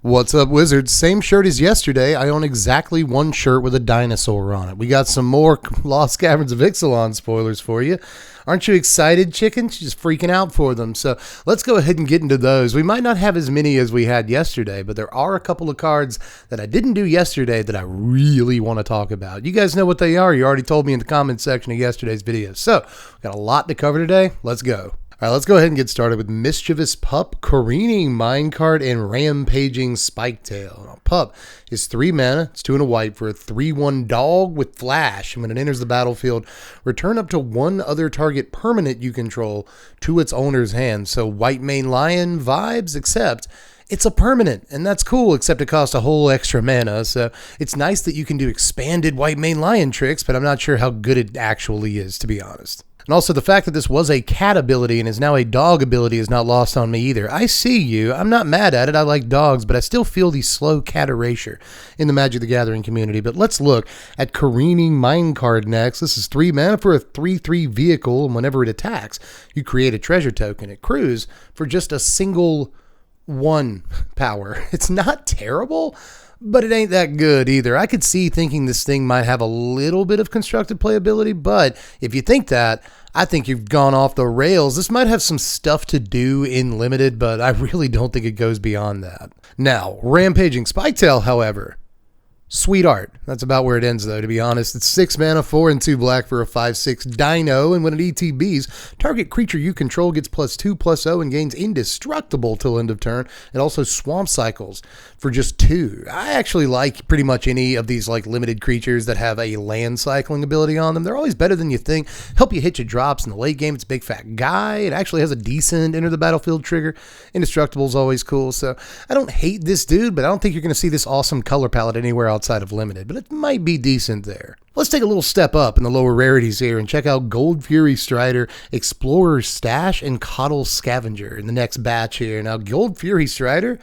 What's up, Wizards? Same shirt as yesterday. I own exactly one shirt with a dinosaur on it. We got some more Lost Caverns of Ixalan spoilers for you. Aren't you excited, chickens? Just freaking out for them. So let's go ahead and get into those. We might not have as many as we had yesterday, but there are a couple of cards that I didn't do yesterday that I really want to talk about. You guys know what they are. You already told me in the comments section of yesterday's video. So we've got a lot to cover today. Let's go. All right, let's go ahead and get started with Mischievous Pup, Careening Minecart, and Rampaging Spiketail. Now, Pup is 3 mana, it's 2 and a white for a 3/1 dog with flash. And when it enters the battlefield, return up to one other target permanent you control to its owner's hand. So white mane lion vibes, except it's a permanent, and that's cool, except it costs a whole extra mana. So it's nice that you can do expanded white mane lion tricks, but I'm not sure how good it actually is, to be honest. And also the fact that this was a cat ability and is now a dog ability is not lost on me either. I see you. I'm not mad at it. I like dogs, but I still feel the slow cat erasure in the Magic the Gathering community. But let's look at Careening Minecart next. This is 3 mana for a 3/3 vehicle, and whenever it attacks, you create a treasure token. It accrues for just a single 1 power. It's not terrible, but it ain't that good either. I could see thinking this thing might have a little bit of constructed playability, but if you think that, I think you've gone off the rails. This might have some stuff to do in Limited, but I really don't think it goes beyond that. Now, Rampaging Spiketail, however, sweet art. That's about where it ends, though, to be honest. It's 6 mana, 4 and 2 black for a 5/6 dino, and when it ETBs, target creature you control gets +2/+0 and gains indestructible till end of turn. It also swamp cycles for just 2. I actually like pretty much any of these like limited creatures that have a land cycling ability on them. They're always better than you think. Help you hit your drops in the late game. It's a big fat guy. It actually has a decent enter the battlefield trigger. Indestructible is always cool. So I don't hate this dude, but I don't think you're going to see this awesome color palette anywhere outside of Limited, but it might be decent there. Let's take a little step up in the lower rarities here and check out Gold Fury Strider, Explorer Stash, and Coddle Scavenger in the next batch here. Now, Gold Fury Strider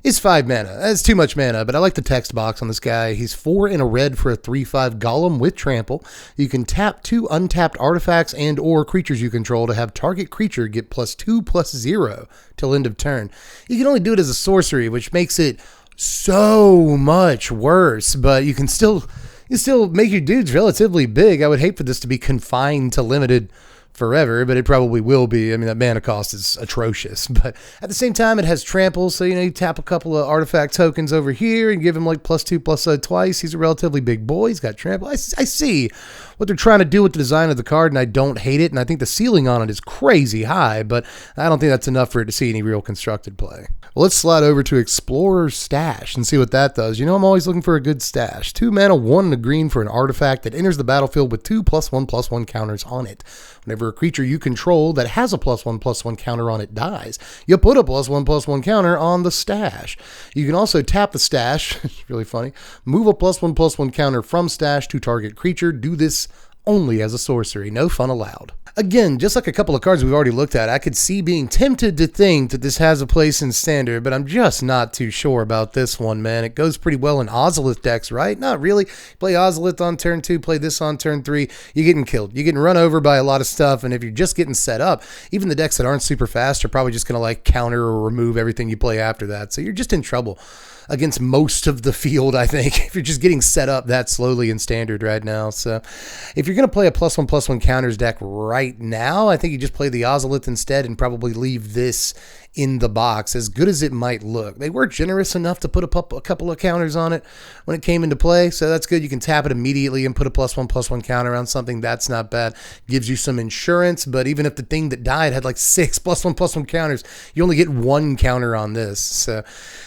is 5 mana. That's too much mana, but I like the text box on this guy. He's 4 and a red for a 3/5 golem with trample. You can tap 2 untapped artifacts and or creatures you control to have target creature get +2/+0 till end of turn. You can only do it as a sorcery, which makes it so much worse, but you still make your dudes relatively big. I would hate for this to be confined to Limited forever, but it probably will be. I mean, that mana cost is atrocious, but at the same time, it has trample, so you tap a couple of artifact tokens over here and give him like +2/+0 twice. He's a relatively big boy. He's got trample. I see what they're trying to do with the design of the card, and I don't hate it, and I think the ceiling on it is crazy high, but I don't think that's enough for it to see any real constructed play. Well, let's slide over to Explorer Stash and see what that does. I'm always looking for a good stash. 2 mana, 1 and a green for an artifact that enters the battlefield with 2 +1/+1 counters on it. Whenever a creature you control that has a +1/+1 counter on it dies, you put a +1/+1 counter on the stash. You can also tap the stash, it's really funny, move a +1/+1 counter from stash to target creature. Do this only as a sorcery, no fun allowed. Again, just like a couple of cards we've already looked at, I could see being tempted to think that this has a place in Standard, but I'm just not too sure about this one, man. It goes pretty well in Ozolith decks, right? Not really. Play Ozolith on turn 2, play this on turn 3, you're getting killed. You're getting run over by a lot of stuff, and if you're just getting set up, even the decks that aren't super fast are probably just going to like counter or remove everything you play after that, so you're just in trouble against most of the field, I think, if you're just getting set up that slowly in Standard right now. So if you're going to play a +1/+1 counters deck right now, I think you just play the Ozolith instead and probably leave this in the box, as good as it might look. They were generous enough to put a couple of counters on it when it came into play, so that's good. You can tap it immediately and put a +1/+1 counter on something. That's not bad. Gives you some insurance, but even if the thing that died had like 6 +1/+1 counters, you only get 1 counter on this. So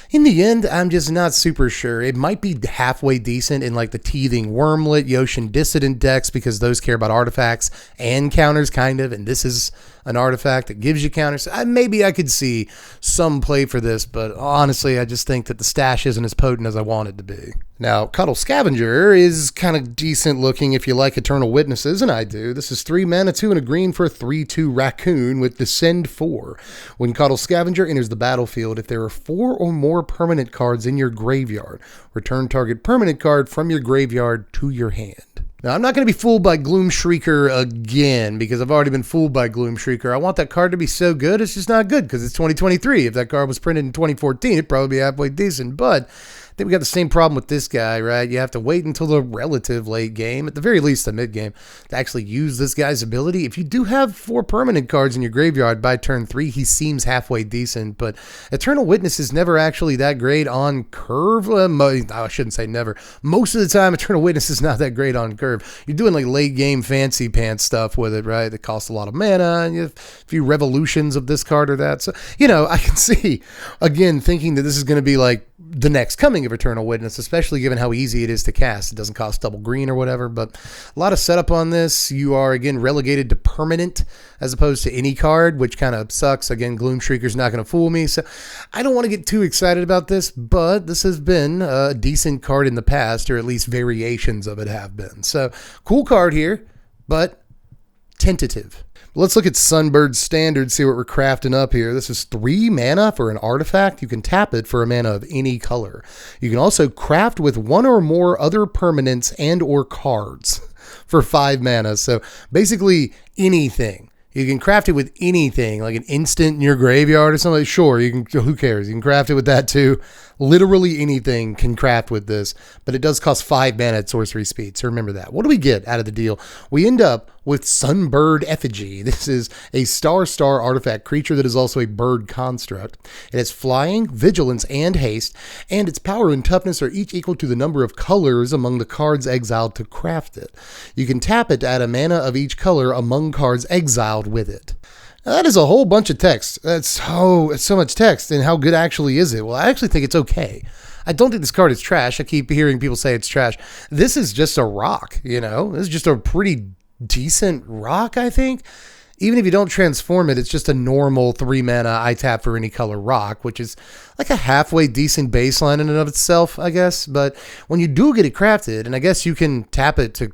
in the end, I'm just not super sure. It might be halfway decent in like the Teething Wormlet, Yotian Dissident decks, because those care about artifacts and counters kind of, and this is an artifact that gives you counters. Maybe I could see some play for this, but honestly, I just think that the stash isn't as potent as I want it to be. Now, Coddle Scavenger is kind of decent looking if you like Eternal Witnesses, and I do. This is 3 mana, 2 and a green for a 3/2 raccoon with Descend 4. When Coddle Scavenger enters the battlefield, if there are 4 or more permanent cards in your graveyard, return target permanent card from your graveyard to your hand. Now, I'm not going to be fooled by Gloom Shrieker again because I've already been fooled by Gloom Shrieker. I want that card to be so good. It's just not good because it's 2023. If that card was printed in 2014, it'd probably be halfway decent. But I think we got the same problem with this guy, right? You have to wait until the relative late game, at the very least the mid game, to actually use this guy's ability. If you do have 4 permanent cards in your graveyard by turn 3, he seems halfway decent. But Eternal Witness is never actually that great on curve. I shouldn't say never. Most of the time, Eternal Witness is not that great on curve. You're doing like late game fancy pants stuff with it, right? That costs a lot of mana, and you have a few revolutions of this card or that. So, you know, I can see, again, thinking that this is going to be like the next coming of Eternal Witness, especially given how easy it is to cast. It doesn't cost double green or whatever, but a lot of setup on this. You are, again, relegated to permanent as opposed to any card, which kind of sucks. Again, Gloom Shrieker's not going to fool me, so I don't want to get too excited about this, but this has been a decent card in the past, or at least variations of it have been. So, cool card here, but tentative. Let's look at Sunbird Standard, see what we're crafting up here. This is 3 mana for an artifact. You can tap it for a mana of any color. You can also craft with 1 or more other permanents and or cards for 5 mana. So basically anything. You can craft it with anything, like an instant in your graveyard or something. Sure, you can. Who cares? You can craft it with that too. Literally anything can craft with this, but it does cost 5 mana at sorcery speed. So remember that. What do we get out of the deal? We end up with Sunbird Effigy. This is a star artifact creature that is also a bird construct. It has flying, vigilance, and haste, and its power and toughness are each equal to the number of colors among the cards exiled to craft it. You can tap it to add a mana of each color among cards exiled with it. Now, that is a whole bunch of text. It's so much text, and how good actually is it? Well, I actually think it's okay. I don't think this card is trash. I keep hearing people say it's trash. This is just a rock, you know? This is just a pretty decent rock, I think. Even if you don't transform it, it's just a normal 3 mana I tap for any color rock, which is like a halfway decent baseline in and of itself, I guess. But when you do get it crafted, and I guess you can tap it to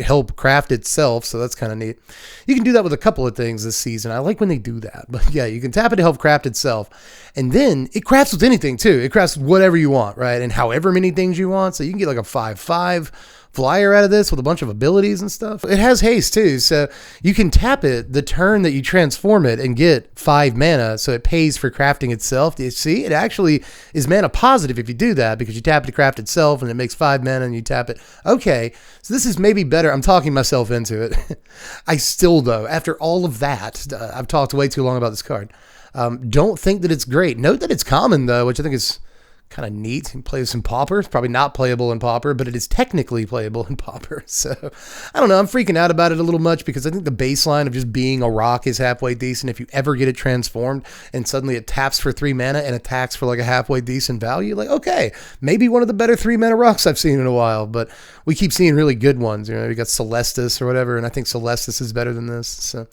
help craft itself, so that's kind of neat. You can do that with a couple of things this season. I like when they do that, but yeah, you can tap it to help craft itself, and then it crafts with anything too. It crafts with whatever you want, right? And however many things you want, so you can get like a 5/5 flyer out of this with a bunch of abilities and stuff. It has haste too, so you can tap it the turn that you transform it and get 5 mana, so it pays for crafting itself. Do you see? It actually is mana positive if you do that, because you tap it to craft itself and it makes 5 mana and you tap it. Okay, so this is maybe better. I'm talking myself into it. I still, though, after all of that, I've talked way too long about this card. Don't think that it's great. Note that it's common, though, which I think is kind of neat. You can play this in Pauper. It's probably not playable in Pauper, but it is technically playable in Pauper. So, I don't know. I'm freaking out about it a little much because I think the baseline of just being a rock is halfway decent. If you ever get it transformed and suddenly it taps for 3 mana and attacks for like a halfway decent value, like, okay, maybe one of the better 3 mana rocks I've seen in a while, but we keep seeing really good ones. You know, we got Celestis or whatever, and I think Celestis is better than this. So,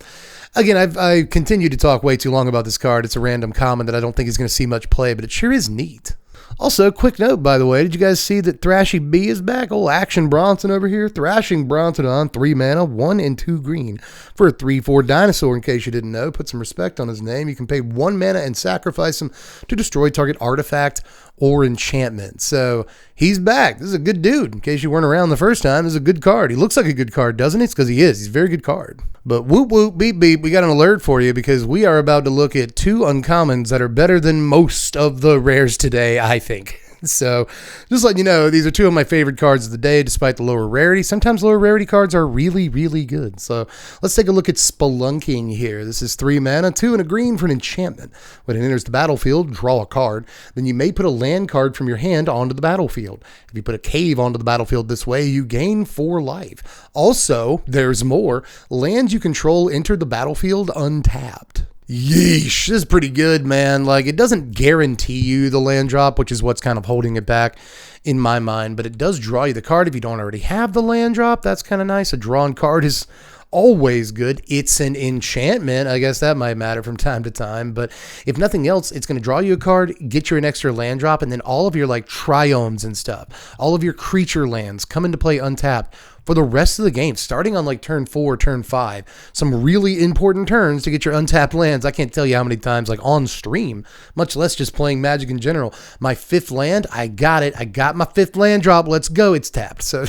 again, I continue to talk way too long about this card. It's a random common that I don't think is going to see much play, but it sure is neat. Also, quick note, by the way, did you guys see that Thrashy B is back? Old Action Bronson over here. Thrashing Bronson on 3 mana, 1 and 2 green for a 3/4 dinosaur, in case you didn't know. Put some respect on his name. You can pay 1 mana and sacrifice him to destroy target artifact or enchantment. So he's back. This is a good dude. In case you weren't around the first time, this is a good card. He looks like a good card, doesn't he? It's because he is. He's a very good card. But whoop whoop beep beep, we got an alert for you because we are about to look at 2 uncommons that are better than most of the rares today, I think. So just letting you know, these are 2 of my favorite cards of the day, despite the lower rarity. Sometimes lower rarity cards are really, really good. So let's take a look at Spelunking here. This is 3 mana, 2 and a green for an enchantment. When it enters the battlefield, draw a card. Then you may put a land card from your hand onto the battlefield. If you put a cave onto the battlefield this way, you gain 4 life. Also, there's more. Lands you control enter the battlefield untapped. Yeesh, this is pretty good, man. Like, it doesn't guarantee you the land drop, which is what's kind of holding it back in my mind, but it does draw you the card if you don't already have the land drop. That's kind of nice. A drawn card is always good. It's an enchantment. I guess that might matter from time to time, but if nothing else, it's going to draw you a card, get you an extra land drop, and then all of your like triomes and stuff, all of your creature lands come into play untapped for the rest of the game, starting on like turn 4, turn 5. Some really important turns to get your untapped lands. I can't tell you how many times, like on stream, much less just playing Magic in general. My 5th land, I got it. I got my 5th land drop. Let's go. It's tapped. So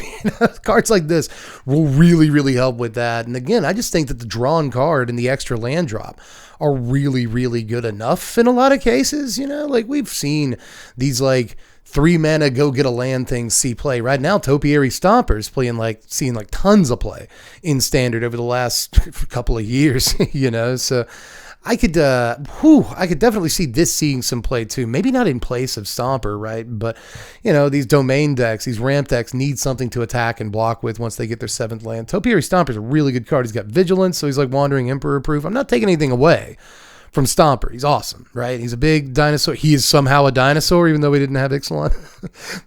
cards like this will really, really help with that. And again, I just think that the drawn card and the extra land drop are really, really good enough in a lot of cases. Like we've seen these like 3 mana go get a land things see play. Right now, Topiary Stompers seeing tons of play in Standard over the last couple of years, so I could definitely see this seeing some play too. Maybe not in place of Stomper, right? But, these domain decks, these ramp decks need something to attack and block with once they get their 7th land. Topiary Stomper's a really good card. He's got Vigilance, so he's like Wandering Emperor proof. I'm not taking anything away from Stomper. He's awesome, right? He's a big dinosaur. He is somehow a dinosaur, even though we didn't have Ixalan.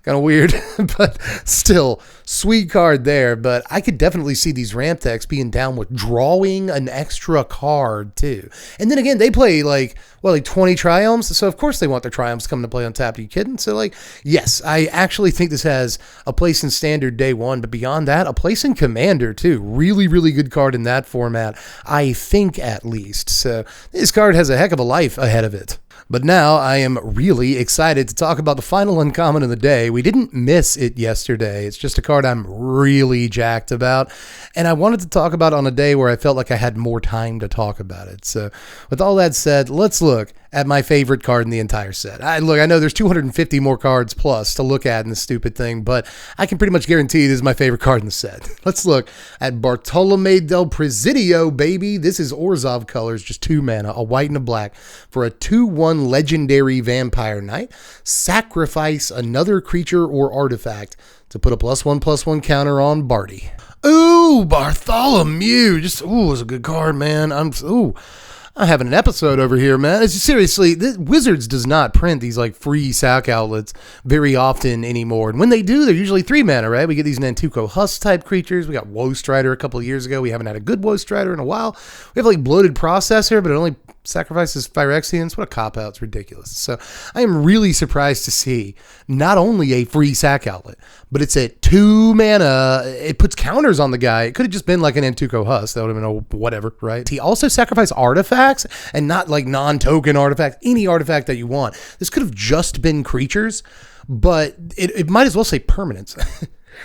Kind of weird, but still, sweet card there. But I could definitely see these ramp decks being down with drawing an extra card, too. And then again, they play like 20 Triumphs, so of course they want their Triumphs coming to play on tap. Are you kidding? So, yes, I actually think this has a place in Standard day 1, but beyond that, a place in Commander, too. Really, really good card in that format, I think, at least. So, this card has a heck of a life ahead of it. But now I am really excited to talk about the final uncommon of the day. We didn't miss it yesterday. It's just a card I'm really jacked about, and I wanted to talk about it on a day where I felt like I had more time to talk about it. So with all that said, let's look at my favorite card in the entire set. I know there's 250 more cards plus to look at in this stupid thing, but I can pretty much guarantee this is my favorite card in the set. Let's look at Bartolome del Presidio, baby. This is Orzhov colors, just 2 mana, a white and a black, for a 2/1 legendary vampire knight. Sacrifice another creature or artifact to put a +1/+1 counter on Barty. Ooh, Bartholomew. It's a good card, man. I'm having an episode over here, man. Seriously, Wizards does not print these free sack outlets very often anymore. And when they do, they're usually 3 mana, right? We get these Nantuko Husk type creatures. We got Woe Strider a couple of years ago. We haven't had a good Woe Strider in a while. We have Bloated Processor, but it only sacrifices Phyrexians. What a cop-out. It's ridiculous. So I am really surprised to see not only a free sack outlet, but it's at 2 mana. It puts counters on the guy. It could have just been like an Nantuko Husk. That would have been whatever, right? He also sacrificed artifacts, and not non-token artifacts, any artifact that you want. This could have just been creatures, but it might as well say permanents.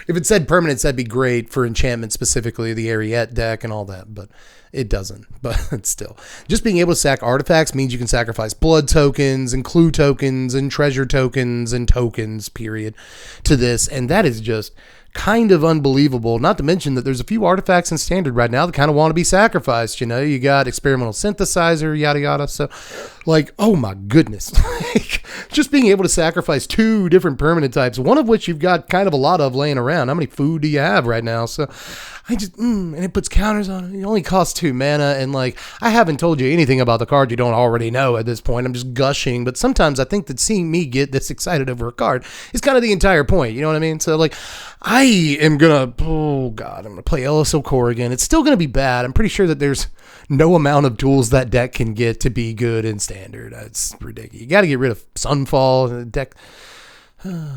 If it said permanents, that'd be great for enchantment, specifically the Ariete deck and all that, but it doesn't. But still, just being able to sack artifacts means you can sacrifice blood tokens and clue tokens and treasure tokens and tokens, period, to this. And that is just kind of unbelievable. Not to mention that there's a few artifacts in Standard right now that kind of want to be sacrificed. You got Experimental Synthesizer, yada yada. So, oh my goodness. Just being able to sacrifice 2 different permanent types, one of which you've got kind of a lot of laying around. How many food do you have right now? So and it puts counters on it. It only costs 2 mana, and I haven't told you anything about the card you don't already know at this point. I'm just gushing, but sometimes I think that seeing me get this excited over a card is kind of the entire point. You know what I mean? So I am gonna, I'm gonna play LSO Core again. It's still gonna be bad. I'm pretty sure that there's no amount of tools that deck can get to be good in Standard. It's ridiculous. You got to get rid of Sunfall and the deck.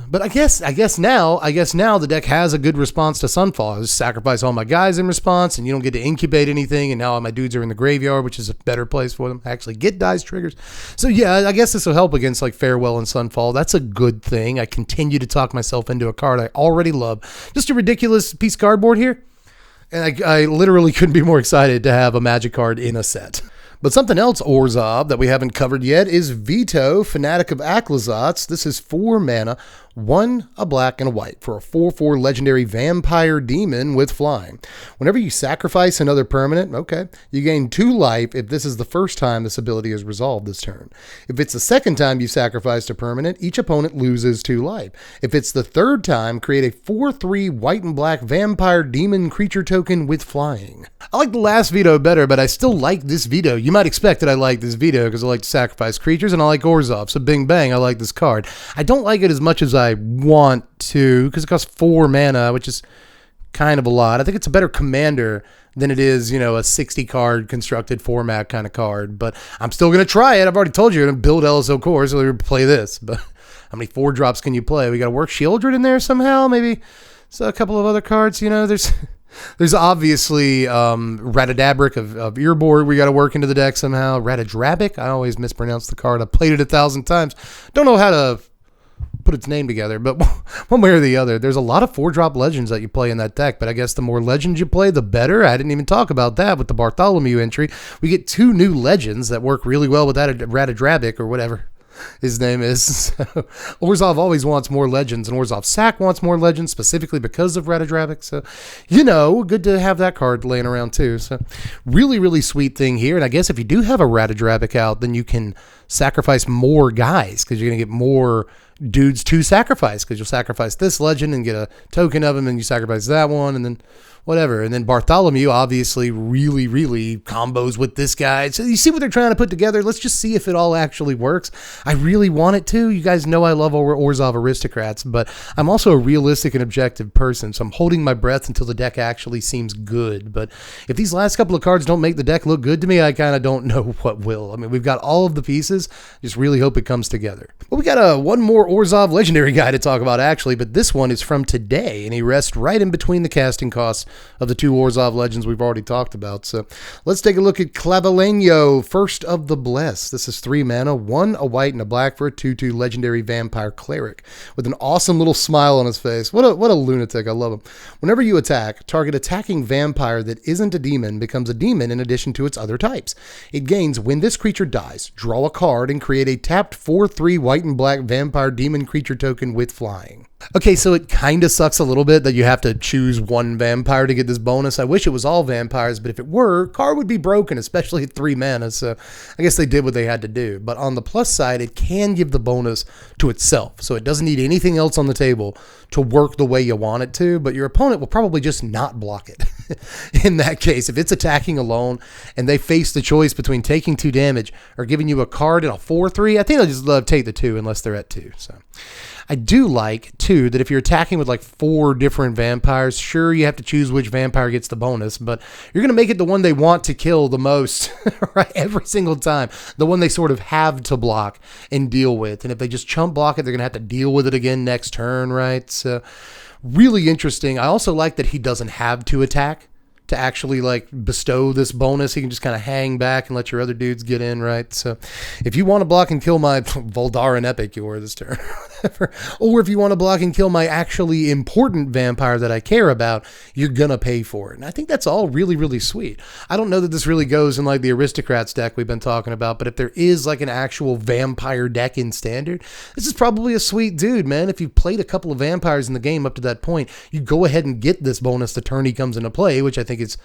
But I guess now the deck has a good response to Sunfall. I just sacrifice all my guys in response, and you don't get to incubate anything, and now all my dudes are in the graveyard, which is a better place for them. I actually get dice triggers. So yeah, I guess this will help against Farewell and Sunfall. That's a good thing. I continue to talk myself into a card I already love. Just a ridiculous piece of cardboard here. And I literally couldn't be more excited to have a Magic card in a set. But something else, Orzhov, that we haven't covered yet is Veto, Fanatic of Aots. This is 4 mana, 1, a black, and a white for a 4/4 legendary vampire demon with flying. Whenever you sacrifice another permanent, you gain 2 life if this is the first time this ability is resolved this turn. If it's the second time you sacrificed a permanent, each opponent loses 2 life. If it's the third time, create a 4/3 white and black vampire demon creature token with flying. I like the last Veto better, but I still like this Veto. You might expect that I like this Veto because I like to sacrifice creatures and I like Orzhov, so bing bang, I like this card. I don't like it as much as I want to because it costs 4 mana, which is kind of a lot. I think it's a better commander than it is, a 60 card constructed format kind of card, but I'm still going to try it. I've already told you I'm going to build LSO Core, so we're going to play this, but how many 4-drops can you play? We got to work Shieldred in there somehow, maybe So a couple of other cards, you know, there's obviously Ratadabric of Earboard we got to work into the deck somehow. Ratadrabic, I always mispronounce the card. I've played it 1,000 times. Don't know how to put its name together, but one way or the other, there's a lot of 4-drop legends that you play in that deck, but I guess the more legends you play, the better. I didn't even talk about that with the Bartholomew entry. We get 2 new legends that work really well with that Ratadrabic or whatever his name is. So, Orzhov always wants more legends, and Orzhov Sack wants more legends specifically because of Ratadrabic. So, you know, good to have that card laying around too. So, really, really sweet thing here. And I guess if you do have a Ratadrabic out, then you can sacrifice more guys because you're going to get more dudes to sacrifice because you'll sacrifice this legend and get a token of him, and you sacrifice that one, and then whatever. And then Bartholomew obviously really, really combos with this guy. So you see what they're trying to put together. Let's just see if it all actually works. I really want it to. You guys know I love Orzhov aristocrats, but I'm also a realistic and objective person, so I'm holding my breath until the deck actually seems good. But if these last couple of cards don't make the deck look good to me, I kind of don't know what will. I mean, we've got all of the pieces. Just really hope it comes together. Well, we got one more Orzhov legendary guy to talk about actually, but this one is from today, and he rests right in between the casting costs of the 2 Orzhov legends we've already talked about. So let's take a look at Cavalino, First of the Blessed. This is 3 mana, 1 a white and a black for a 2/2 legendary vampire cleric with an awesome little smile on his face. What a lunatic. I love him. Whenever you attack, target attacking vampire that isn't a demon becomes a demon in addition to its other types. It gains when this creature dies, draw a card and create a tapped 4/3 white and black vampire demon creature token with flying. Okay, so it kind of sucks a little bit that you have to choose one vampire to get this bonus. I wish it was all vampires, but if it were, card would be broken, especially at 3 mana, so I guess they did what they had to do. But on the plus side, it can give the bonus to itself, so it doesn't need anything else on the table to work the way you want it to, but your opponent will probably just not block it. In that case, if it's attacking alone and they face the choice between taking 2 damage or giving you a card and a 4/3, I think they'll just take the 2 unless they're at 2, so... I do like, too, that if you're attacking with like 4 different vampires, sure, you have to choose which vampire gets the bonus, but you're going to make it the one they want to kill the most, right? Every single time. The one they sort of have to block and deal with. And if they just chump block it, they're going to have to deal with it again next turn, right? So, really interesting. I also like that he doesn't have to attack to actually like bestow this bonus. He can just kind of hang back and let your other dudes get in, right? So if you want to block and kill my Voldaran Epicure this turn, or if you want to block and kill my actually important vampire that I care about, you're gonna pay for it. And I think that's all really, really sweet. I don't know that this really goes in like the aristocrats deck we've been talking about, but if there is like an actual vampire deck in standard, this is probably a sweet dude, man. If you've played a couple of vampires in the game up to that point, you go ahead and get this bonus the turn he comes into play, which I think is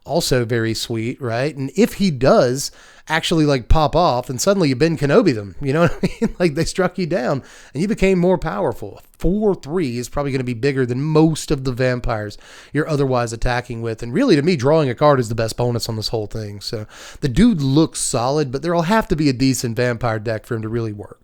also very sweet, right? And if he does actually like pop off, then suddenly you Ben Kenobi them, you know what I mean? Like they struck you down and you became more powerful. 4/3 is probably going to be bigger than most of the vampires you're otherwise attacking with. And really, to me, drawing a card is the best bonus on this whole thing. So the dude looks solid, but there'll have to be a decent vampire deck for him to really work.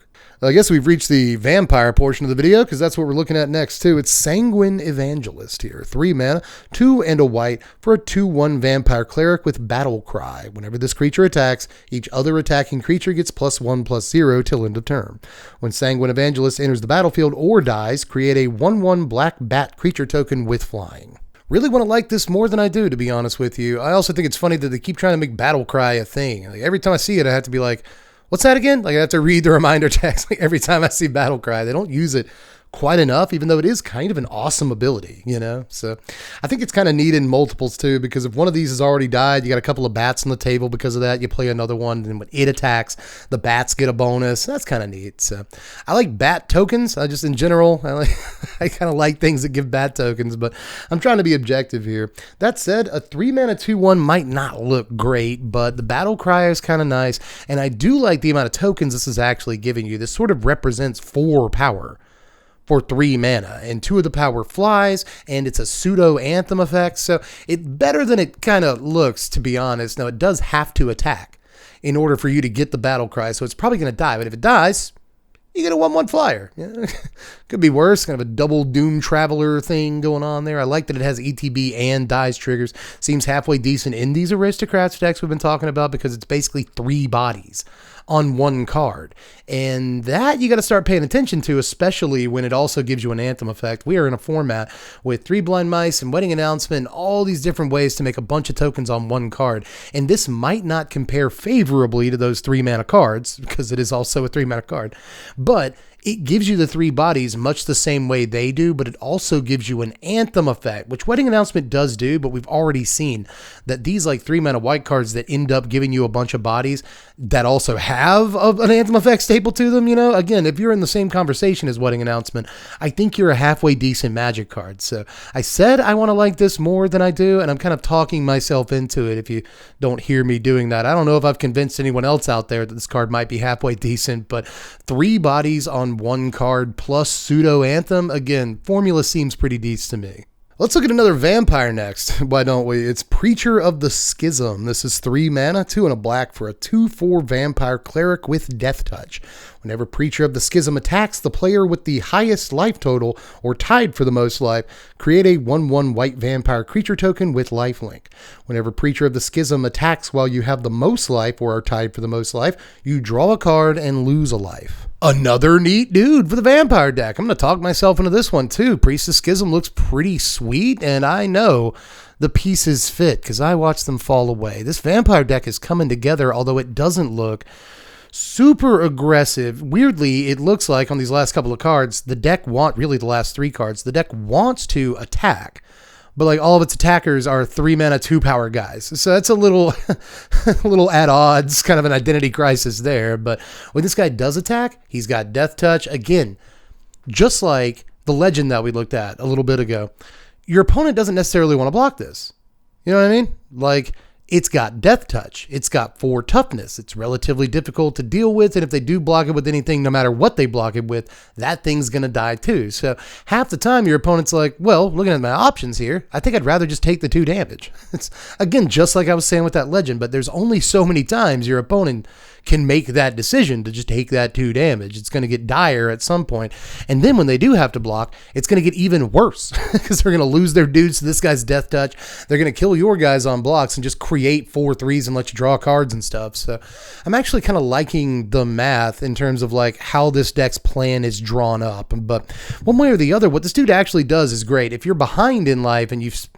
I guess we've reached the vampire portion of the video because that's what we're looking at next too. It's Sanguin Evangelist here. 3 mana, 2 and a white for a 2/1 vampire cleric with Battle Cry. Whenever this creature attacks, each other attacking creature gets +1/+0 till end of turn. When Sanguin Evangelist enters the battlefield or dies, create a 1/1 black bat creature token with flying. Really want to like this more than I do, to be honest with you. I also think it's funny that they keep trying to make Battle Cry a thing. Like, every time I see it, I have to be like, what's that again? Like I have to read the reminder text like every time I see Battle Cry. They don't use it quite enough, even though it is kind of an awesome ability, you know? So I think it's kind of neat in multiples too, because if one of these has already died, you got a couple of bats on the table because of that. You play another one, and when it attacks, the bats get a bonus. That's kind of neat. So I like bat tokens. I just, in general, I kind of like things that give bat tokens, but I'm trying to be objective here. That said, a 3 mana 2/1 might not look great, but the Battle Cry is kind of nice, and I do like the amount of tokens this is actually giving you. This sort of represents 4 power for 3 mana, and 2 of the power flies, and it's a pseudo anthem effect, so it's better than it kind of looks, to be honest. Now, it does have to attack in order for you to get the Battle Cry, so it's probably going to die, but if it dies, you get a 1/1 flyer. Yeah. Could be worse, kind of a double Doom Traveler thing going on there. I like that it has ETB and dies triggers. Seems halfway decent in these aristocrats decks we've been talking about because it's basically 3 bodies on one card. And that you got to start paying attention to, especially when it also gives you an Anthem effect. We are in a format with 3 Blind Mice and Wedding Announcement, all these different ways to make a bunch of tokens on one card. And this might not compare favorably to those 3 mana cards, because it is also a 3 mana card. But it gives you the 3 bodies much the same way they do, but it also gives you an Anthem effect, which Wedding Announcement does do, but we've already seen that these like 3 mana white cards that end up giving you a bunch of bodies that also have an Anthem effect staple to them, you know? Again, if you're in the same conversation as Wedding Announcement, I think you're a halfway decent Magic card. So I said I want to like this more than I do, and I'm kind of talking myself into it if you don't hear me doing that. I don't know if I've convinced anyone else out there that this card might be halfway decent, but 3 bodies on one card plus pseudo Anthem, again, formula seems pretty decent to me. Let's look at another vampire next. Why don't we? It's Preacher of the Schism. This is 3 mana, 2 and a black for a 2/4 vampire cleric with death touch. Whenever Preacher of the Schism attacks the player with the highest life total or tied for the most life, create a 1/1 white vampire creature token with lifelink. Whenever Preacher of the Schism attacks while you have the most life or are tied for the most life, you draw a card and lose a life. Another neat dude for the vampire deck. I'm going to talk myself into this one too. Priest of Schism looks pretty sweet, and I know the pieces fit because I watched them fall away. This vampire deck is coming together, although it doesn't look super aggressive. Weirdly, it looks like on these last couple of cards, the deck really the last 3 cards, the deck wants to attack, but like all of its attackers are 3 mana 2 power guys. So that's a little at odds, kind of an identity crisis there. But when this guy does attack, he's got death touch. Again, just like the legend that we looked at a little bit ago, your opponent doesn't necessarily want to block this. You know what I mean? Like, it's got death touch. It's got 4 toughness. It's relatively difficult to deal with. And if they do block it with anything, no matter what they block it with, that thing's going to die too. So half the time your opponent's like, well, looking at my options here, I think I'd rather just take the 2 damage. It's, again, just like I was saying with that legend, but there's only so many times your opponent can make that decision to just take that 2 damage. It's going to get dire at some point. And then when they do have to block, it's going to get even worse because they're going to lose their dudes to this guy's death touch. They're going to kill your guys on blocks and just create 4 3s and let you draw cards and stuff. So I'm actually kind of liking the math in terms of like how this deck's plan is drawn up. But one way or the other, what this dude actually does is great. If you're behind in life and you've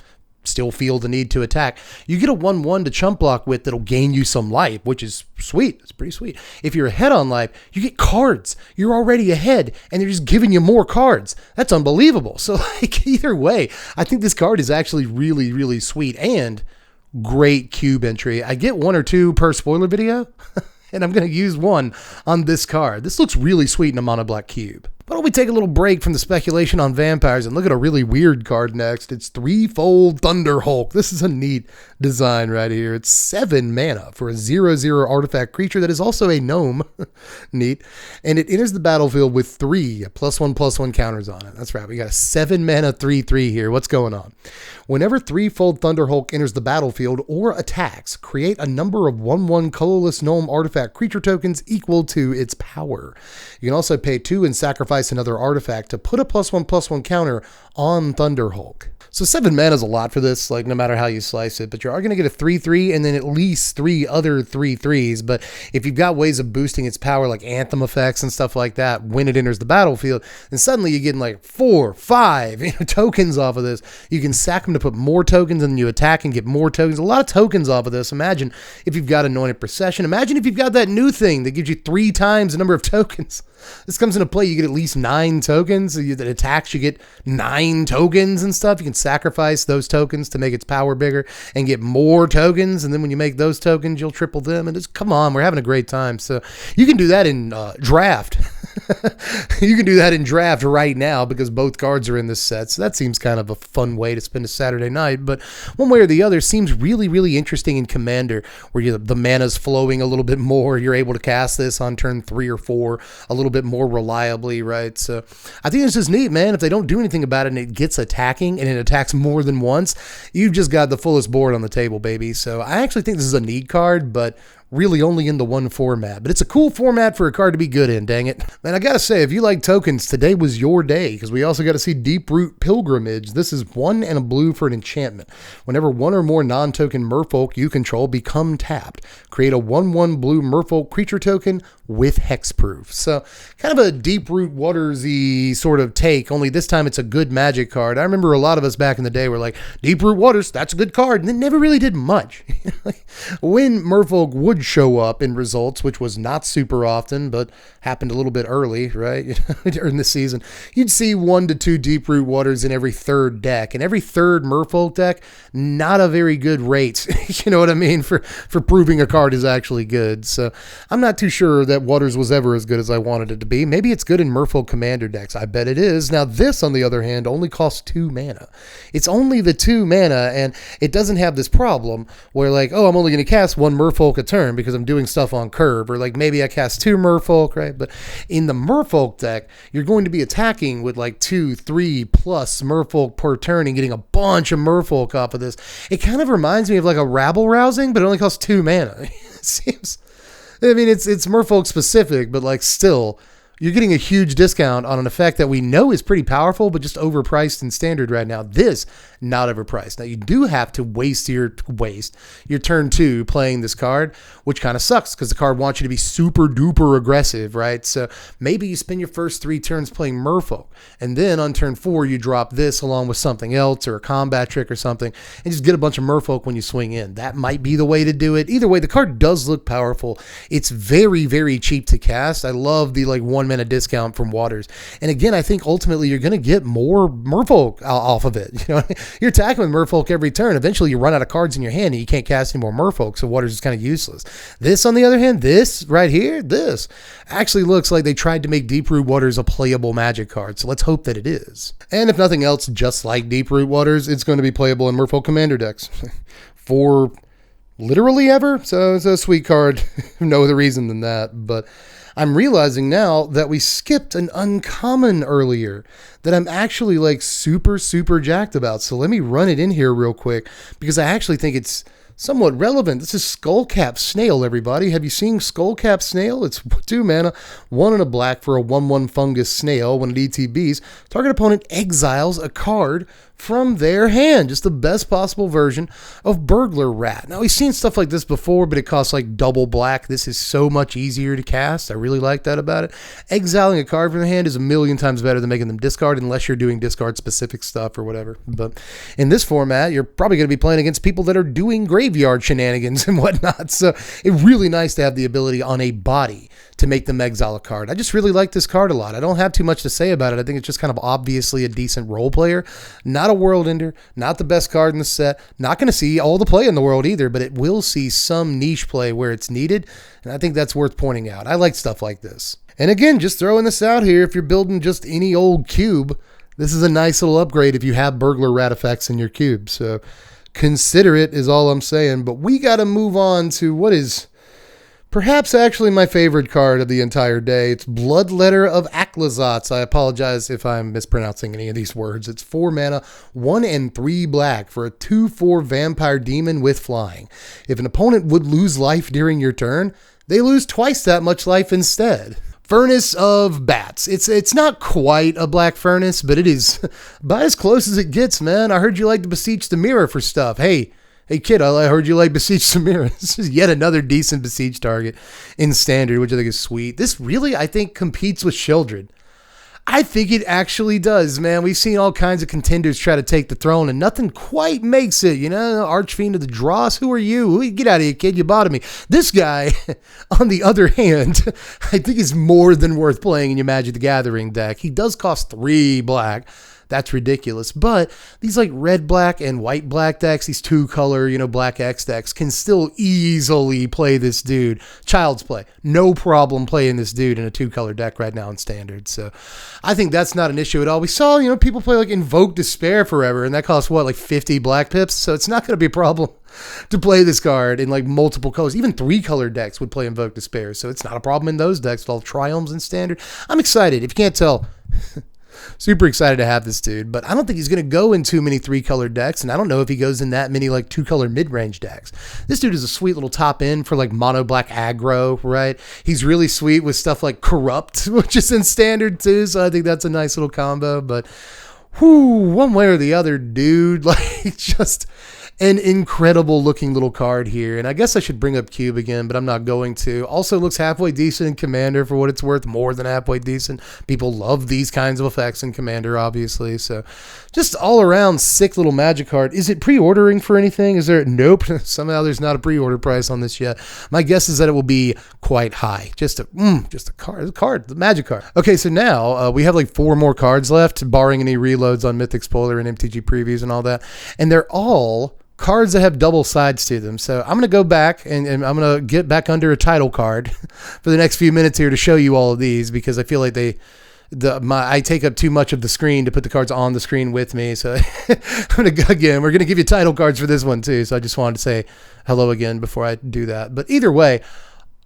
still feel the need to attack, you get a 1/1 to chump block with that'll gain you some life, which is sweet. It's pretty sweet. If you're ahead on life, you get cards. You're already ahead, and they're just giving you more cards. That's unbelievable. So, like, either way, I think this card is actually really, really sweet and great cube entry. I get 1 or 2 per spoiler video, and I'm going to use 1 on this card. This looks really sweet in a mono black cube. Why don't we take a little break from the speculation on vampires and look at a really weird card next. It's Threefold Thunder Hulk. This is a neat design right here. It's 7 mana for a 0/0 artifact creature that is also a gnome. Neat. And it enters the battlefield with 3 +1/+1 counters on it. That's right. We got a 7 mana 3/3 here. What's going on? Whenever Threefold Thunder Hulk enters the battlefield or attacks, create a number of 1/1 colorless gnome artifact creature tokens equal to its power. You can also pay 2 and sacrifice another artifact to put a +1/+1 counter on Thunder Hulk. So 7 mana is a lot for this, like no matter how you slice it, but you are going to get a 3/3 and then at least 3 other 3/3s. But if you've got ways of boosting its power, like Anthem effects and stuff like that, when it enters the battlefield, then suddenly you're getting like 4, 5 tokens off of this. You can sack them to put more tokens and then you attack and get more tokens. A lot of tokens off of this. Imagine if you've got Anointed Procession. Imagine if you've got that new thing that gives you 3 times the number of tokens. This comes into play, you get at least 9 tokens. That attacks, you get 9 tokens and stuff. You can sacrifice those tokens to make its power bigger and get more tokens. And then when you make those tokens, you'll triple them. And just come on, we're having a great time. So you can do that in draft. You can do that in draft right now because both cards are in this set. So that seems kind of a fun way to spend a Saturday night. But one way or the other seems really, really interesting in Commander, where the mana's flowing a little bit more. You're able to cast this on turn 3 or 4 a little bit more reliably, right? So I think this is neat, man. If they don't do anything about it and it gets attacking and it attacks more than once, you've just got the fullest board on the table, baby. So I actually think this is a neat card, but really only in the one format. But it's a cool format for a card to be good in, dang it. And I gotta say, if you like tokens, today was your day, because we also got to see Deeproot Pilgrimage. This is 1 and a blue for an enchantment. Whenever one or more non-token merfolk you control become tapped, create a 1/1 blue merfolk creature token with hexproof. So kind of a Deeproot Watersy sort of take, only this time it's a good Magic card. I remember a lot of us back in the day were like, Deeproot Waters, that's a good card, and it never really did much. When merfolk would show up in results, which was not super often, but happened a little bit early, right? During the season, you'd see 1 to 2 Deeproot Waters in every third deck, and every third merfolk deck, not a very good rate. You know what I mean? For proving a card is actually good. So I'm not too sure that Waters was ever as good as I wanted it to be. Maybe it's good in merfolk commander decks. I bet it is. Now this, on the other hand, only costs 2 mana. It's only the 2 mana, and it doesn't have this problem where like, oh, I'm only going to cast 1 merfolk a turn because I'm doing stuff on curve, or like maybe I cast 2 merfolk, right? But in the merfolk deck, you're going to be attacking with like 2, 3 plus merfolk per turn and getting a bunch of merfolk off of this. It kind of reminds me of like a rabble rousing, but it only costs 2 mana. It seems, I mean, it's merfolk specific, but like still, you're getting a huge discount on an effect that we know is pretty powerful, but just overpriced in standard right now. This, not overpriced. Now, you do have to waste your turn 2 playing this card, which kind of sucks because the card wants you to be super duper aggressive, right? So maybe you spend your first 3 turns playing merfolk, and then on turn 4, you drop this along with something else or a combat trick or something, and just get a bunch of merfolk when you swing in. That might be the way to do it. Either way, the card does look powerful. It's very, very cheap to cast. I love the like 1 mana discount from Waters. And again, I think ultimately you're going to get more merfolk off of it. You know, you're attacking with merfolk every turn. Eventually you run out of cards in your hand and you can't cast any more merfolk, so Waters is kind of useless. This, on the other hand, this right here, this actually looks like they tried to make Deeproot Waters a playable Magic card, so let's hope that it is. And if nothing else, just like Deeproot Waters, it's going to be playable in merfolk commander decks for literally ever. So it's a sweet card. No other reason than that. But I'm realizing now that we skipped an uncommon earlier that I'm actually like super, super jacked about. So let me run it in here real quick because I actually think it's somewhat relevant. This is Skullcap Snail, everybody. Have you seen Skullcap Snail? It's 2 mana, 1 and a black for a 1/1 fungus snail. When it ETBs, target opponent exiles a card from their hand. Just the best possible version of Burglar Rat. Now, we've seen stuff like this before, but it costs like double black. This is so much easier to cast. I really like that about it. Exiling a card from the hand is a million times better than making them discard, unless you're doing discard specific stuff or whatever. But in this format, you're probably going to be playing against people that are doing graveyard shenanigans and whatnot. So it's really nice to have the ability on a body to make them exile a card. I just really like this card a lot. I don't have too much to say about it. I think it's just kind of obviously a decent role player. Not a world ender, not the best card in the set. Not going to see all the play in the world either, but it will see some niche play where it's needed, and I think that's worth pointing out. I like stuff like this. And again, just throwing this out here, if you're building just any old cube, this is a nice little upgrade if you have Burglar Rat effects in your cube. So consider it is all I'm saying. But we got to move on to what is perhaps actually my favorite card of the entire day. It's Bloodletter of Aots. I apologize if I'm mispronouncing any of these words. It's 4 mana, 1 and 3 black for a 2/4 vampire demon with flying. If an opponent would lose life during your turn, they lose twice that much life instead. Furnace of Bats. It's not quite a black furnace, but it is about as close as it gets, man. I heard you like to beseech the mirror for stuff. Hey kid, I heard you like Besiege the Mirror. This is yet another decent Besiege target in Standard, which I think is sweet. This really, I think, competes with Sheoldred. I think it actually does, man. We've seen all kinds of contenders try to take the throne, and nothing quite makes it, you know? Archfiend of the Dross, who are you? Get out of here, kid. You bothered me. This guy, on the other hand, I think is more than worth playing in your Magic the Gathering deck. He does cost 3 black. That's ridiculous. But these like red, black, and white black decks, these 2-color, black X decks, can still easily play this dude. Child's play. No problem playing this dude in a 2-color deck right now in Standard. So I think that's not an issue at all. We saw, people play like Invoke Despair forever, and that costs what, like 50 black pips? So it's not going to be a problem to play this card in like multiple colors. Even 3-color decks would play Invoke Despair. So it's not a problem in those decks with all Triomes in Standard. I'm excited. If you can't tell, Super excited to have this dude, but I don't think he's going to go in too many 3-color decks, and I don't know if he goes in that many like 2-color mid-range decks. This dude is a sweet little top end for like mono black aggro, right? He's really sweet with stuff like Corrupt, which is in standard too, so I think that's a nice little combo, but one way or the other, dude, like just an incredible looking little card here. And I guess I should bring up Cube again, but I'm not going to. Also looks halfway decent in Commander for what it's worth, more than halfway decent. People love these kinds of effects in Commander, obviously. So just all around sick little Magic card. Is it pre-ordering for anything? Is there? Nope. Somehow there's not a pre-order price on this yet. My guess is that it will be quite high. Just a card, the Magic card. Okay, so now we have like 4 more cards left, barring any reloads on Mythic Spoiler and MTG previews and all that. And they're all cards that have double sides to them. So I'm going to go back and I'm going to get back under a title card for the next few minutes here to show you all of these, because I feel like I take up too much of the screen to put the cards on the screen with me. So we're going to give you title cards for this one too. So I just wanted to say hello again before I do that. But either way,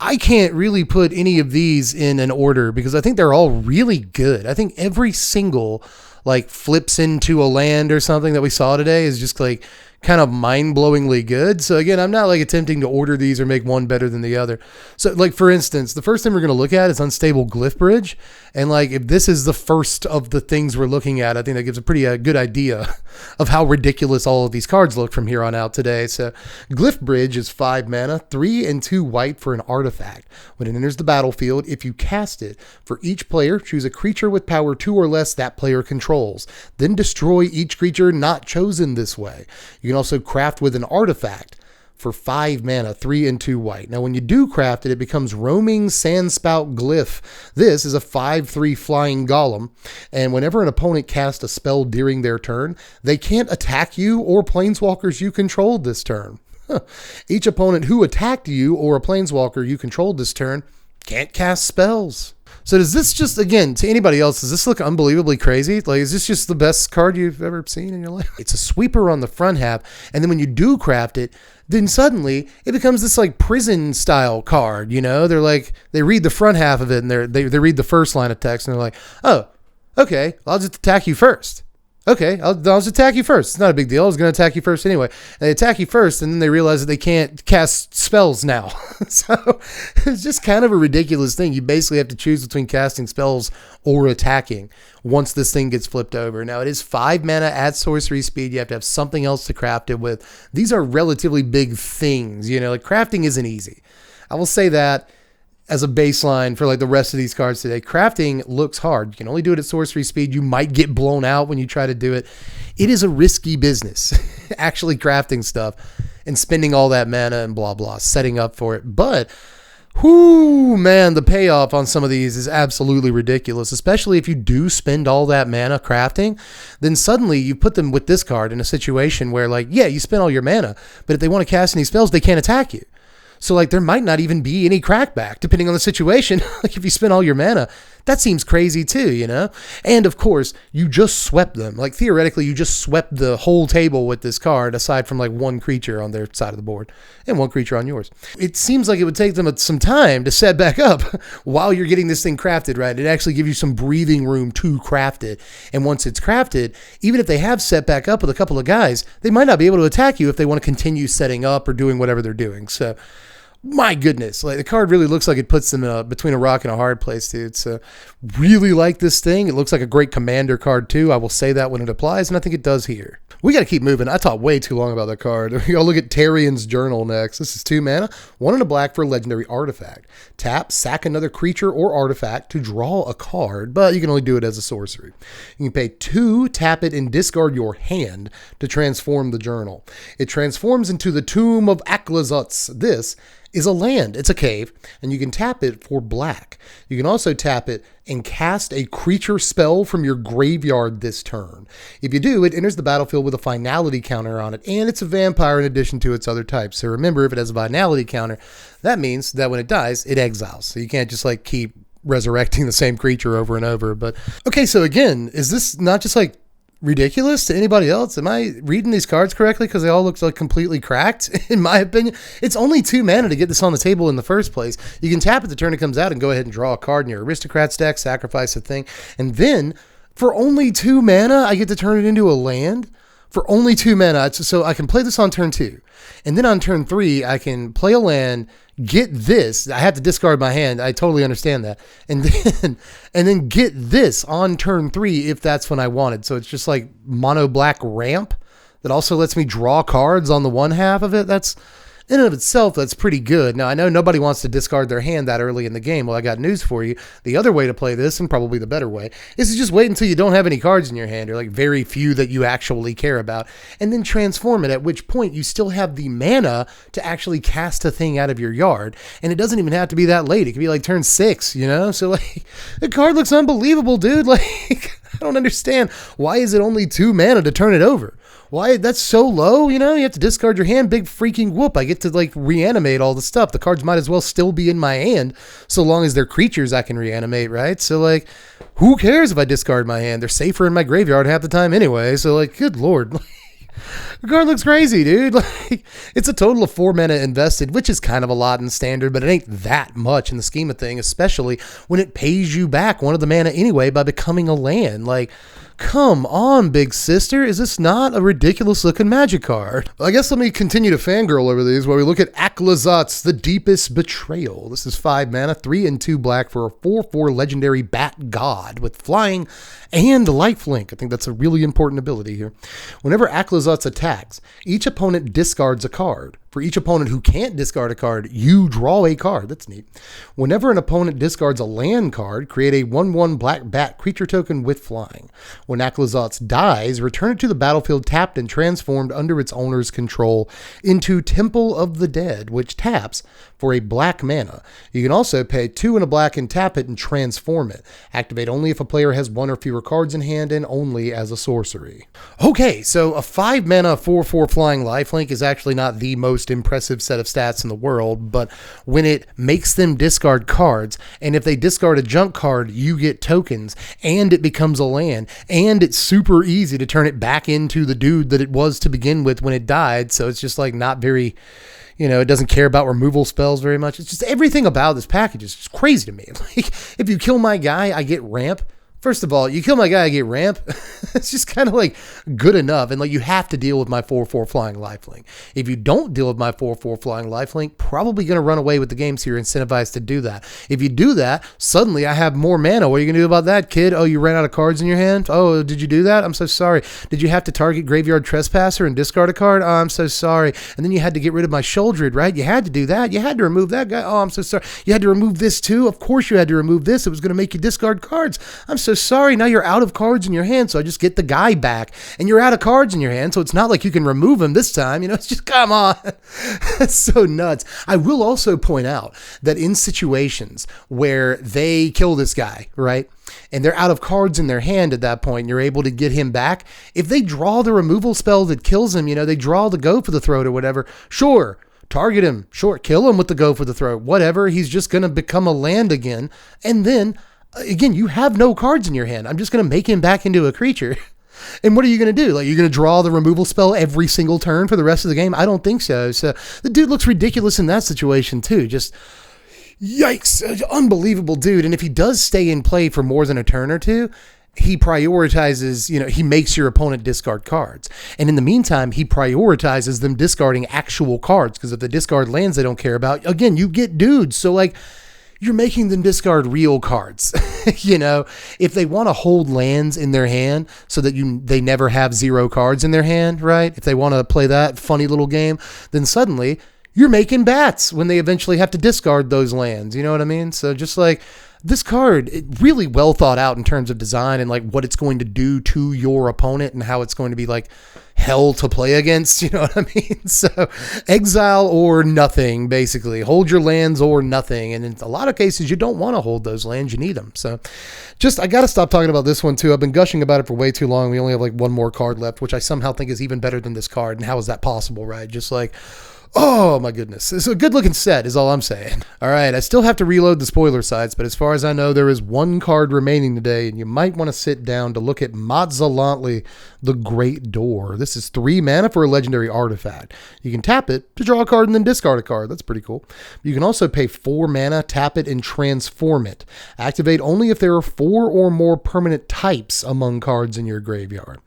I can't really put any of these in an order because I think they're all really good. I think every single like flips into a land or something that we saw today is just like kind of mind-blowingly good. So again, I'm not like attempting to order these or make one better than the other. So like for instance, the first thing we're going to look at is Unstableglyph Bridge. And like if this is the first of the things we're looking at, I think that gives a pretty good idea of how ridiculous all of these cards look from here on out today. So Glyph Bridge is 5 mana, 3 and 2 white for an artifact. When it enters the battlefield, if you cast it, for each player, choose a creature with power 2 or less that player controls. Then destroy each creature not chosen this way. You can also craft with an artifact for 5 mana, 3 and 2 white. Now, when you do craft it, it becomes Roaming Sandspout Glyph. This is a 5/3 flying golem, and whenever an opponent casts a spell during their turn, they can't attack you or planeswalkers you controlled this turn. Each opponent who attacked you or a planeswalker you controlled this turn can't cast spells. So does this just, again, to anybody else, does this look unbelievably crazy? Like, is this just the best card you've ever seen in your life? It's a sweeper on the front half, and then when you do craft it, then suddenly it becomes this like prison style card, you know? They're like, they read the front half of it, and they read the first line of text, and they're like, oh, okay, I'll just attack you first. Okay, I'll just attack you first. It's not a big deal. I was going to attack you first anyway. And they attack you first, and then they realize that they can't cast spells now. So it's just kind of a ridiculous thing. You basically have to choose between casting spells or attacking once this thing gets flipped over. Now, it is 5 mana at sorcery speed. You have to have something else to craft it with. These are relatively big things. You know, like crafting isn't easy. I will say that as a baseline for like the rest of these cards today. Crafting looks hard. You can only do it at sorcery speed. You might get blown out when you try to do it. It is a risky business, actually crafting stuff and spending all that mana and blah, blah, setting up for it. But, man, the payoff on some of these is absolutely ridiculous, especially if you do spend all that mana crafting. Then suddenly you put them with this card in a situation where, like, yeah, you spent all your mana, but if they want to cast any spells, they can't attack you. So, like, there might not even be any crackback, depending on the situation. Like, if you spend all your mana, that seems crazy too, you know? And, of course, you just swept them. Like, theoretically, you just swept the whole table with this card, aside from, like, one creature on their side of the board and one creature on yours. It seems like it would take them some time to set back up while you're getting this thing crafted, right? It actually gives you some breathing room to craft it. And once it's crafted, even if they have set back up with a couple of guys, they might not be able to attack you if they want to continue setting up or doing whatever they're doing. So, my goodness, like the card really looks like it puts them between a rock and a hard place, dude. So really like this thing. It looks like a great commander card too. I will say that when it applies, and I think it does here. We got to keep moving. I talked way too long about that card. We gotta look at Tarian's Journal next. This is 2 mana, 1 and a black for a legendary artifact. Tap, sack another creature or artifact to draw a card, but you can only do it as a sorcery. You can pay 2, tap it, and discard your hand to transform the journal. It transforms into the Tomb of Aots. This is a land. It's a cave, and you can tap it for black. You can also tap it and cast a creature spell from your graveyard this turn. If you do, it enters the battlefield with a finality counter on it, and it's a vampire in addition to its other types. So remember, if it has a finality counter, that means that when it dies, it exiles. So you can't just like keep resurrecting the same creature over and over. But okay, so again, is this not just like ridiculous to anybody else? Am I reading these cards correctly? Because they all look like completely cracked, in my opinion. It's only 2 mana to get this on the table in the first place. You can tap it the turn it comes out and go ahead and draw a card in your aristocrats deck, sacrifice a thing, and then For only 2 mana, I get to turn it into a land? For only 2 mana, so I can play this on turn 2. And then on turn 3, I can play a land, get this. I have to discard my hand. I totally understand that. And then get this on turn 3 if that's when I wanted. So it's just like mono black ramp that also lets me draw cards on the one half of it. That's, in and of itself, that's pretty good. Now, I know nobody wants to discard their hand that early in the game. Well, I got news for you. The other way to play this, and probably the better way, is to just wait until you don't have any cards in your hand, or like very few that you actually care about, and then transform it, at which point you still have the mana to actually cast a thing out of your yard. And it doesn't even have to be that late. It could be like turn 6, you know? So like, the card looks unbelievable, dude. Like, I don't understand. Why is it only 2 mana to turn it over? Why? That's so low, you know? You have to discard your hand. Big freaking whoop. I get to, like, reanimate all the stuff. The cards might as well still be in my hand, so long as they're creatures I can reanimate, right? So, like, who cares if I discard my hand? They're safer in my graveyard half the time anyway, so, like, good lord. The card looks crazy, dude. Like, it's a total of 4 mana invested, which is kind of a lot in standard, but it ain't that much in the scheme of things, especially when it pays you back one of the mana anyway by becoming a land. Like, come on, big sister. Is this not a ridiculous looking magic card? Well, I guess let me continue to fangirl over these while we look at Aots, the Deepest Betrayal. This is 5 mana, 3 and 2 black for a 4/4 legendary bat god with flying and lifelink. I think that's a really important ability here. Whenever Aots attacks, each opponent discards a card. For each opponent who can't discard a card, you draw a card. That's neat. Whenever an opponent discards a land card, create a 1/1 black bat creature token with flying. When Aots dies, return it to the battlefield tapped and transformed under its owner's control into Temple of the Dead, which taps for a black mana. You can also pay 2 and a black and tap it and transform it. Activate only if a player has 1 or fewer cards in hand and only as a sorcery. Okay, so a 5 mana 4/4 flying lifelink is actually not the most impressive set of stats in the world, but when it makes them discard cards, and if they discard a junk card, you get tokens, and it becomes a land, and it's super easy to turn it back into the dude that it was to begin with when it died, so it's just like not very, you know, it doesn't care about removal spells very much. It's just everything about this package is just crazy to me. Like, if you kill my guy, I get ramp. First of all, you kill my guy, I get ramp. It's just kind of like good enough. And like, you have to deal with my 4/4 flying lifelink. If you don't deal with my 4/4 flying lifelink, probably going to run away with the game, so you're incentivized to do that. If you do that, suddenly I have more mana. What are you going to do about that, kid? Oh, you ran out of cards in your hand? Oh, did you do that? I'm so sorry. Did you have to target Graveyard Trespasser and discard a card? Oh, I'm so sorry. And then you had to get rid of my Sheoldred, right? You had to do that. You had to remove that guy. Oh, I'm so sorry. You had to remove this too? Of course you had to remove this. It was going to make you discard cards. I'm so sorry. Now you're out of cards in your hand, so I just get the guy back, and you're out of cards in your hand, so it's not like you can remove him this time. You know, it's just, come on. That's so nuts. I will also point out that in situations where they kill this guy, right, and they're out of cards in their hand at that point, and you're able to get him back, if they draw the removal spell that kills him, you know, they draw the go for the throat or whatever, sure, target him, sure, kill him with the go for the throat, whatever, he's just going to become a land again, and then again, you have no cards in your hand. I'm just going to make him back into a creature. And what are you going to do? Like, you're going to draw the removal spell every single turn for the rest of the game? I don't think so. So the dude looks ridiculous in that situation too. Just yikes. Unbelievable dude. And if he does stay in play for more than a turn or two, he prioritizes, you know, he makes your opponent discard cards. And in the meantime, he prioritizes them discarding actual cards, because if they discard lands they don't care about, again, you get dudes. So like, you're making them discard real cards. You know, if they want to hold lands in their hand so that they never have 0 cards in their hand, right? If they want to play that funny little game, then suddenly you're making bats when they eventually have to discard those lands. You know what I mean? So just like, this card, it really well thought out in terms of design and like what it's going to do to your opponent and how it's going to be like hell to play against, you know what I mean? So exile or nothing, basically. Hold your lands or nothing. And in a lot of cases, you don't want to hold those lands. You need them. So just, I got to stop talking about this one too. I've been gushing about it for way too long. We only have like one more card left, which I somehow think is even better than this card. And how is that possible, right? Just like, Oh my goodness. It's a good looking set is all I'm saying. All right. I still have to reload the spoiler sites, but as far as I know, there is one card remaining today, and you might want to sit down to look at Motzalantli, the Great Door. This is 3 mana for a legendary artifact. You can tap it to draw a card and then discard a card. That's pretty cool. You can also pay 4 mana, tap it, and transform it. Activate only if there are 4 or more permanent types among cards in your graveyard.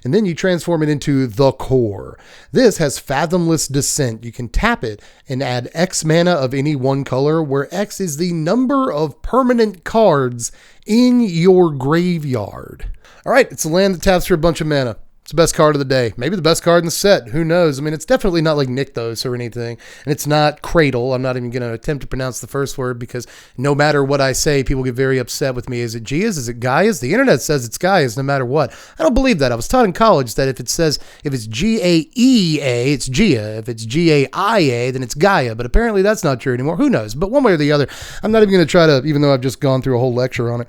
And then you transform it into the Core. This has Fathomless Descent. You can tap it and add X mana of any one color, where X is the number of permanent cards in your graveyard. All right, it's a land that taps for a bunch of mana. It's the best card of the day. Maybe the best card in the set. Who knows? I mean, it's definitely not like Nykthos or anything. And it's not Cradle. I'm not even going to attempt to pronounce the first word because no matter what I say, people get very upset with me. Is it Gias? Is it Gaias? The internet says it's Gaias no matter what. I don't believe that. I was taught in college that if it's Gaea, it's Gia. If it's Gaia, then it's Gaia. But apparently that's not true anymore. Who knows? But one way or the other, I'm not even going to try to, even though I've just gone through a whole lecture on it.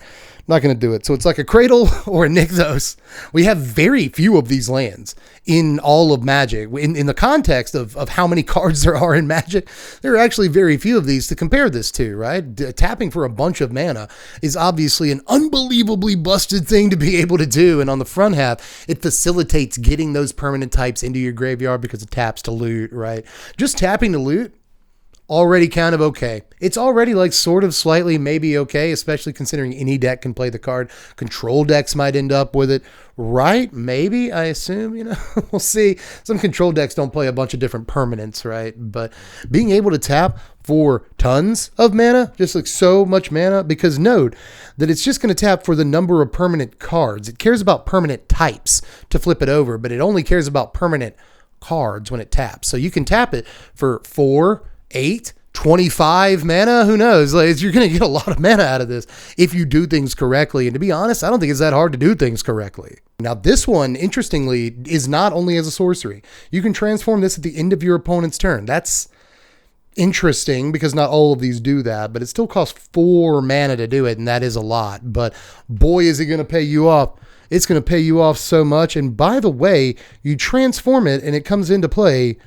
Not going to do it. So it's like a Cradle or a Nykthos. We have very few of these lands in all of Magic. In the context of how many cards there are in Magic, there are actually very few of these to compare this to, right? Tapping for a bunch of mana is obviously an unbelievably busted thing to be able to do. And on the front half, it facilitates getting those permanent types into your graveyard because it taps to loot, right? Just tapping to loot, already kind of okay. It's already like sort of slightly maybe okay, especially considering any deck can play the card. Control decks might end up with it, right? Maybe, I assume, we'll see. Some control decks don't play a bunch of different permanents, right? But being able to tap for tons of mana, just like so much mana, because note that it's just going to tap for the number of permanent cards. It cares about permanent types to flip it over, but it only cares about permanent cards when it taps. So you can tap it for 4, 8, 25 mana, who knows? Like, you're going to get a lot of mana out of this if you do things correctly. And to be honest, I don't think it's that hard to do things correctly. Now, this one, interestingly, is not only as a sorcery. You can transform this at the end of your opponent's turn. That's interesting because not all of these do that, but it still costs 4 mana to do it, and that is a lot. But boy, is it going to pay you off. It's going to pay you off so much. And by the way, you transform it and it comes into play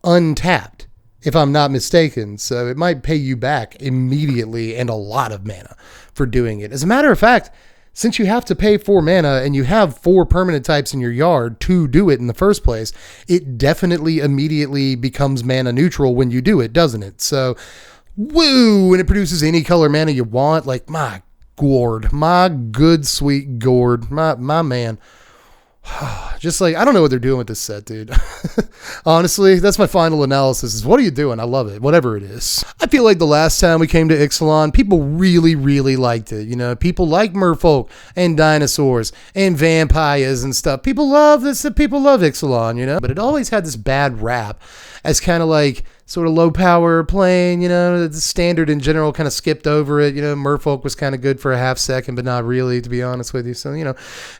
untapped, if I'm not mistaken. So it might pay you back immediately and a lot of mana for doing it. As a matter of fact, since you have to pay 4 mana and you have 4 permanent types in your yard to do it in the first place, it definitely immediately becomes mana neutral when you do it, doesn't it? So, woo! And it produces any color mana you want. Like, my gourd, my good sweet gourd, my man. Just like, I don't know what they're doing with this set, dude. Honestly, that's my final analysis is what are you doing? I love it, whatever it is. I feel like the last time we came to Ixalan, people really, really liked it. People like merfolk and dinosaurs and vampires and stuff. People love this. People love Ixalan, but it always had this bad rap as kind of like sort of low power playing, the standard in general kind of skipped over it. Merfolk was kind of good for a half second, but not really, to be honest with you. So,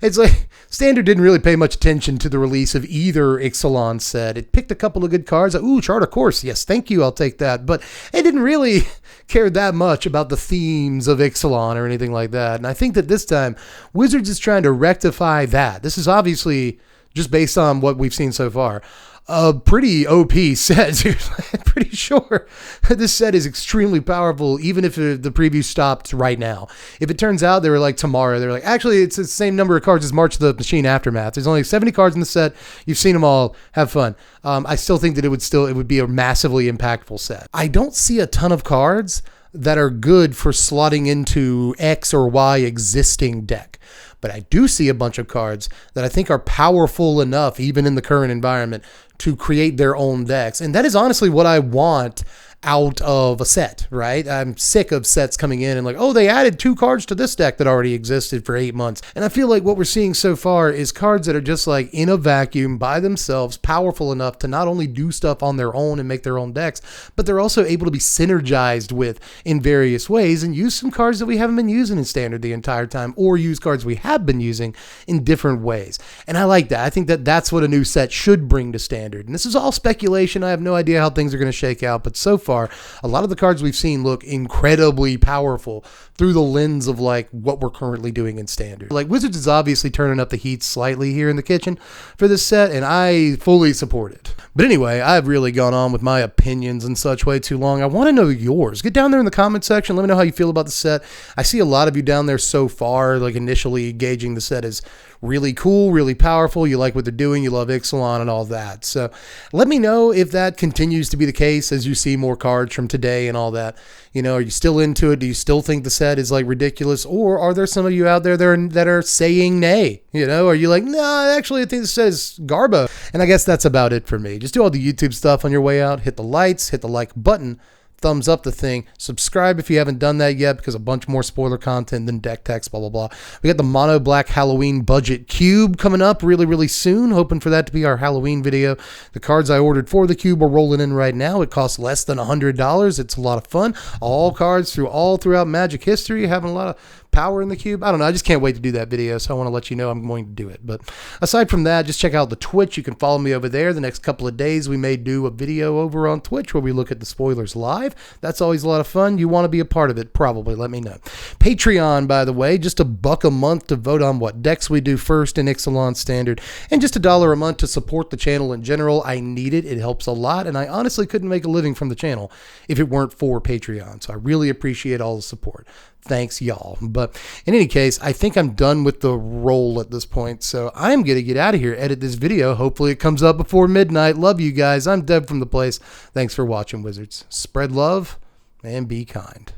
it's like standard didn't really pay much attention to the release of either Ixalan set. It picked a couple of good cards. Ooh, Chart of Course. Yes, thank you. I'll take that. But it didn't really care that much about the themes of Ixalan or anything like that. And I think that this time Wizards is trying to rectify that. This is obviously just based on what we've seen so far. A pretty OP set, dude. I'm pretty sure this set is extremely powerful, even if the preview stopped right now. If it turns out they were like tomorrow, they're like, actually, it's the same number of cards as March of the Machine Aftermath. There's only 70 cards in the set. You've seen them all. Have fun. I still think that it would be a massively impactful set. I don't see a ton of cards that are good for slotting into X or Y existing deck. But I do see a bunch of cards that I think are powerful enough, even in the current environment, to create their own decks. And that is honestly what I want out of a set, right? I'm sick of sets coming in and like, oh, they added 2 cards to this deck that already existed for 8 months. And I feel like what we're seeing so far is cards that are just like in a vacuum by themselves, powerful enough to not only do stuff on their own and make their own decks, but they're also able to be synergized with in various ways and use some cards that we haven't been using in standard the entire time, or use cards we have been using in different ways. And I like that. I think that that's what a new set should bring to standard. And this is all speculation. I have no idea how things are going to shake out, but so far, a lot of the cards we've seen look incredibly powerful through the lens of like what we're currently doing in Standard. Like Wizards is obviously turning up the heat slightly here in the kitchen for this set, and I fully support it. But anyway, I've really gone on with my opinions and such way too long. I want to know yours. Get down there in the comment section. Let me know how you feel about the set. I see a lot of you down there so far, like initially gauging the set as really cool, really powerful. You like what they're doing. You love Ixalan and all that. So let me know if that continues to be the case as you see more cards from today and all that. You know, are you still into it? Do you still think the set is like ridiculous? Or are there some of you out there that are saying nay? You know, are you like, no, actually I think the set is garbo. And I guess that's about it for me. Just do all the YouTube stuff on your way out. Hit the lights, hit the like button, thumbs up the thing, subscribe if you haven't done that yet, because a bunch more spoiler content than deck techs, blah, blah, blah. We got the mono black Halloween budget cube coming up really, really soon. Hoping for that to be our Halloween video. The cards I ordered for the cube are rolling in right now. It costs less than $100. It's a lot of fun. All cards throughout Magic history, having a lot of power in the cube. I don't know. I just can't wait to do that video, so I want to let you know I'm going to do it. But aside from that, just check out the Twitch. You can follow me over there. The next couple of days, we may do a video over on Twitch where we look at the spoilers live. That's always a lot of fun. You want to be a part of it, probably. Let me know. Patreon, by the way, just $1 a month to vote on what decks we do first in Ixalan Standard, and just $1 a month to support the channel in general. I need it. It helps a lot, and I honestly couldn't make a living from the channel if it weren't for Patreon. So I really appreciate all the support. Thanks, y'all. But in any case, I think I'm done with the roll at this point, so I'm going to get out of here, edit this video. Hopefully it comes up before midnight. Love you guys. I'm Deb from The Place. Thanks for watching, Wizards. Spread love and be kind.